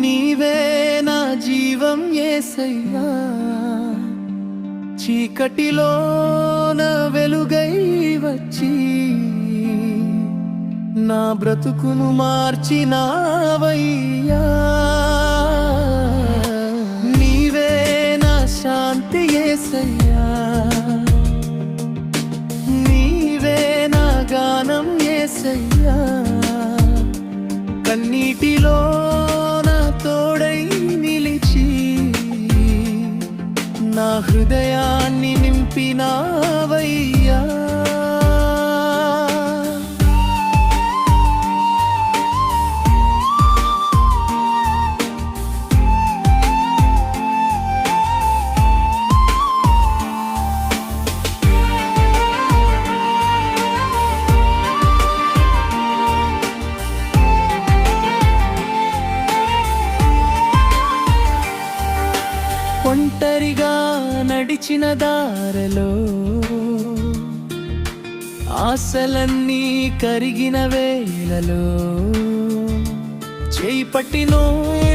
నీవే నా జీవం యేసయ్యా, చీకటిలో నా వెలుగై వచ్చి నా బ్రతుకును మార్చినావయ్యా. నీవే నా శాంతి యేసయ్యా, నీవే నా గానం యేసయ్యా, కన్నీటిలో నా తోడై నిలిచి నా హృదయాన్ని నింపినావయ్యా. ఒంటరిగా నడిచిన దారిలో ఆశలన్నీ కరిగిన వేళలో చేయి పట్టి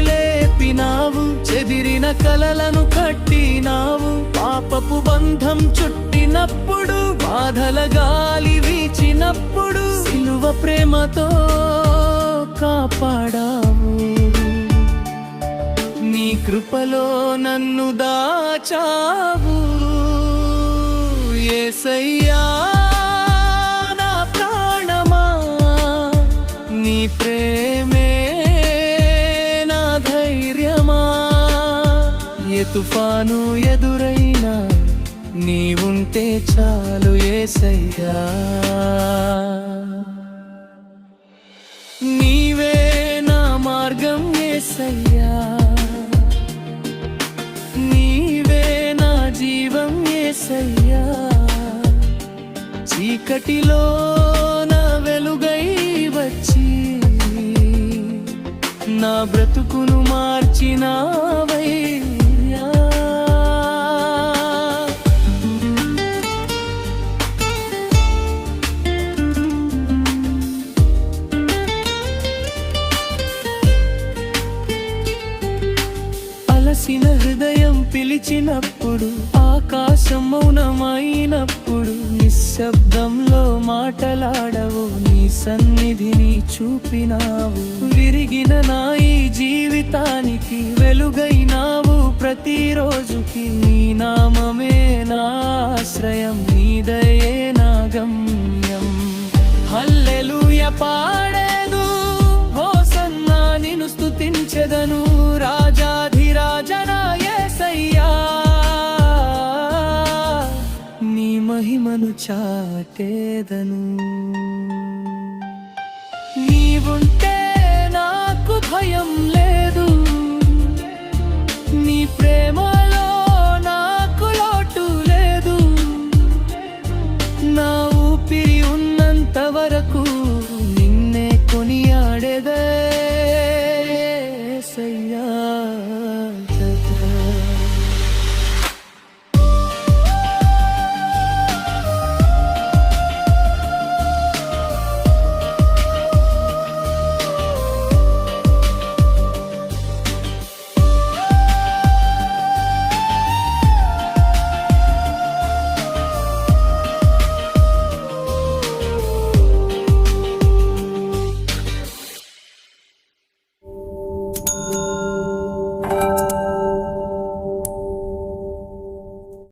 లేపినావు, చెదిరిన కలలను కట్టినావు. పాపపు బంధం చుట్టినప్పుడు, బాధల గాలి వీచినప్పుడు సిలువ ప్రేమతో కాపాడావు. నీ కృపలో నన్ను దాచావు యేసయ్యా. నా ప్రాణమా నీ ప్రేమే నా ధైర్యమా, ఏ తుఫాను ఎదురైనా నీవుంటే చాలు యేసయ్యా. నీవే నా మార్గం యేసయ్యా, జీవం యేసయ్యా, చీకటిలో నా వెలుగై వచ్చి నా బ్రతుకును మార్చినావయ్యా. అలసిన హృదయం పిలిచినప్పుడు, ఆకాశం మౌనమైనప్పుడు నిశ్శబ్దంలో మాటలాడవు, నీ సన్నిధిని చూపినావు. విరిగిన నా ఈ జీవితానికి వెలుగైనావు ప్రతిరోజుకి. నీ నామమే నా ఆశ్రయం, నీ దయే నా గమ్యం. హల్లెలూయా పాడేదు, హోసన్నా నిన్ను స్తుతించెదను. రాజాధిరాజనా యేసయ్యా, నీ మహిమను చాటేదను. నీవుంటే నాకు భయం లేదు,